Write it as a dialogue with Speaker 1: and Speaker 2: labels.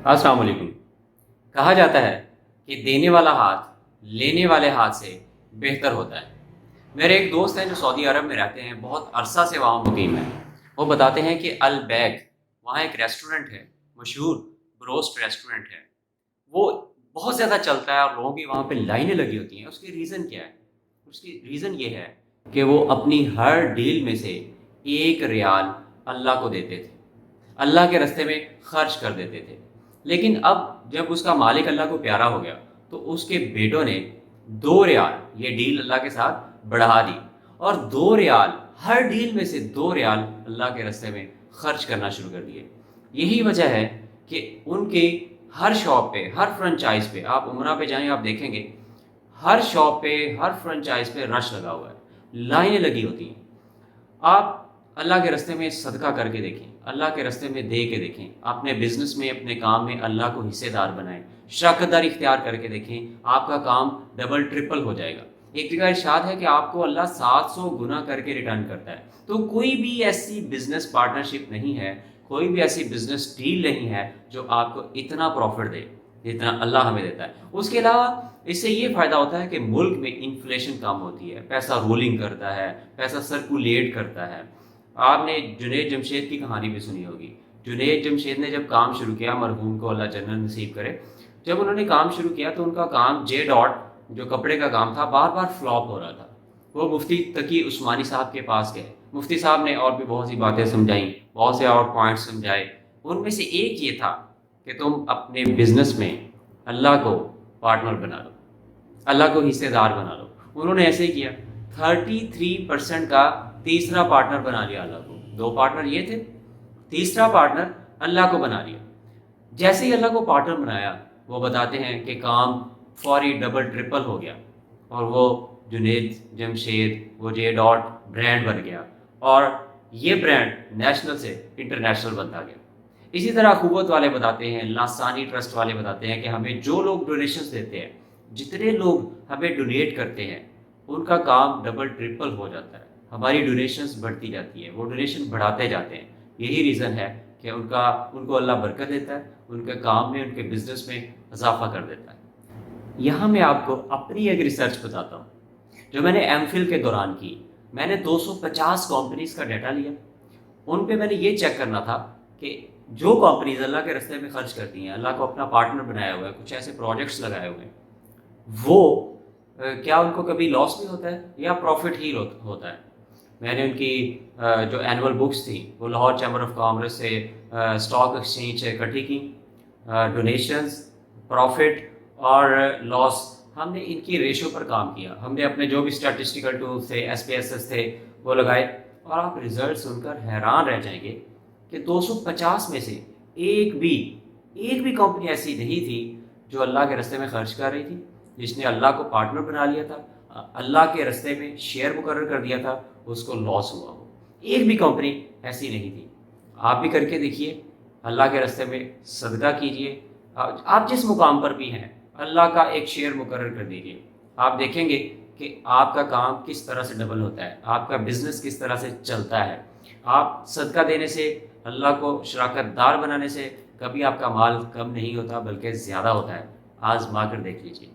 Speaker 1: السلام علیکم۔ کہا جاتا ہے کہ دینے والا ہاتھ لینے والے ہاتھ سے بہتر ہوتا ہے۔ میرے ایک دوست ہیں جو سعودی عرب میں رہتے ہیں، بہت عرصہ سے وہاں مقیم ہیں۔ وہ بتاتے ہیں کہ البیک وہاں ایک ریسٹورنٹ ہے، مشہور بروسٹ ریسٹورنٹ ہے، وہ بہت زیادہ چلتا ہے اور لوگوں کی وہاں پہ لائنیں لگی ہوتی ہیں۔ اس کی ریزن کیا ہے؟ اس کی ریزن یہ ہے کہ وہ اپنی ہر ڈیل میں سے 1 ریال اللہ کو دیتے تھے، اللہ کے راستے میں خرچ کر دیتے تھے۔ لیکن اب جب اس کا مالک اللہ کو پیارا ہو گیا تو اس کے بیٹوں نے 2 ریال، یہ ڈیل اللہ کے ساتھ بڑھا دی، اور 2 ریال، ہر ڈیل میں سے 2 ریال اللہ کے راستے میں خرچ کرنا شروع کر دیے۔ یہی وجہ ہے کہ ان کے ہر شاپ پہ، ہر فرنچائز پہ، آپ عمرہ پہ جائیں آپ دیکھیں گے، ہر شاپ پہ، ہر فرنچائز پہ رش لگا ہوا ہے، لائنیں لگی ہوتی ہیں۔ آپ اللہ کے راستے میں صدقہ کر کے دیکھیں، اللہ کے راستے میں دے کے دیکھیں، اپنے بزنس میں، اپنے کام میں اللہ کو حصے دار بنائیں، شراکت داری اختیار کر کے دیکھیں، آپ کا کام ڈبل ٹرپل ہو جائے گا۔ ایک جگہ ارشاد ہے کہ آپ کو اللہ 700 گنا کر کے ریٹرن کرتا ہے۔ تو کوئی بھی ایسی بزنس پارٹنرشپ نہیں ہے، کوئی بھی ایسی بزنس ڈیل نہیں ہے جو آپ کو اتنا پروفٹ دے جتنا اللہ ہمیں دیتا ہے۔ اس کے علاوہ اس سے یہ فائدہ ہوتا ہے کہ ملک میں انفلیشن کم ہوتی ہے، پیسہ رولنگ کرتا ہے، پیسہ سرکولیٹ کرتا ہے۔ آپ نے جنید جمشید کی کہانی بھی سنی ہوگی۔ جنید جمشید نے جب کام شروع کیا، مرحوم کو اللہ جنت نصیب کرے، جب انہوں نے کام شروع کیا تو ان کا کام جے ڈاٹ جو کپڑے کا کام تھا بار بار فلاپ ہو رہا تھا۔ وہ مفتی تقی عثمانی صاحب کے پاس گئے، مفتی صاحب نے اور بھی بہت سی باتیں سمجھائیں، بہت سے اور پوائنٹس سمجھائے۔ ان میں سے ایک یہ تھا کہ تم اپنے بزنس میں اللہ کو پارٹنر بنا لو، اللہ کو حصے دار بنا لو۔ انہوں نے ایسے ہی کیا، 33% کا تیسرا پارٹنر بنا لیا اللہ کو۔ 2 پارٹنر یہ تھے، تیسرا پارٹنر اللہ کو بنا لیا۔ جیسے ہی اللہ کو پارٹنر بنایا، وہ بتاتے ہیں کہ کام فوری ڈبل ٹرپل ہو گیا، اور وہ جنید جمشید، وہ جے ڈاٹ برانڈ بن گیا، اور یہ برانڈ نیشنل سے انٹرنیشنل بنتا گیا۔ اسی طرح قوت والے بتاتے ہیں، لاسانی ٹرسٹ والے بتاتے ہیں کہ ہمیں جو لوگ ڈونیشنز دیتے ہیں، جتنے لوگ ہمیں ڈونیٹ کرتے ہیں، ان کا کام ڈبل ٹرپل ہو جاتا ہے، ہماری ڈونیشنز بڑھتی جاتی ہیں، وہ ڈونیشن بڑھاتے جاتے ہیں۔ یہی ریزن ہے کہ ان کو اللہ برکت دیتا ہے، ان کے کام میں، ان کے بزنس میں اضافہ کر دیتا ہے۔ یہاں میں آپ کو اپنی ایک ریسرچ بتاتا ہوں جو میں نے ایم فل کے دوران کی۔ میں نے 250 کمپنیز کا ڈیٹا لیا، ان پہ میں نے یہ چیک کرنا تھا کہ جو کمپنیز اللہ کے راستے میں خرچ کرتی ہیں، اللہ کو اپنا پارٹنر بنایا ہوا ہے، کچھ ایسے پروجیکٹس لگائے ہوئے ہیں، وہ کیا ان کو کبھی لاس بھی ہوتا ہے یا پروفٹ ہی ہوتا ہے۔ میں نے ان کی جو اینول بکس تھیں وہ لاہور چیمبر آف کامرس سے، اسٹاک ایکسچینج سے اکٹھی کی، ڈونیشنز، پروفٹ اور لاس، ہم نے ان کی ریشو پر کام کیا۔ ہم نے اپنے جو بھی اسٹیٹسٹیکل ٹولس تھے، ایس پی ایس ایس تھے، وہ لگائے، اور آپ رزلٹ سن کر حیران رہ جائیں گے کہ 250 میں سے ایک بھی کمپنی ایسی نہیں تھی جو اللہ کے راستے میں خرچ کر رہی تھی، جس نے اللہ کو پارٹنر بنا لیا تھا، اللہ کے راستے میں شیئر مقرر کر دیا تھا، اس کو لاس ہوا ہو۔ ایک بھی کمپنی ایسی نہیں تھی۔ آپ بھی کر کے دیکھیے، اللہ کے راستے میں صدقہ کیجیے، آپ جس مقام پر بھی ہیں اللہ کا ایک شیئر مقرر کر دیجیے، آپ دیکھیں گے کہ آپ کا کام کس طرح سے ڈبل ہوتا ہے، آپ کا بزنس کس طرح سے چلتا ہے۔ آپ صدقہ دینے سے، اللہ کو شراکت دار بنانے سے کبھی آپ کا مال کم نہیں ہوتا بلکہ زیادہ ہوتا ہے۔ آزما کر دیکھ لیجیے۔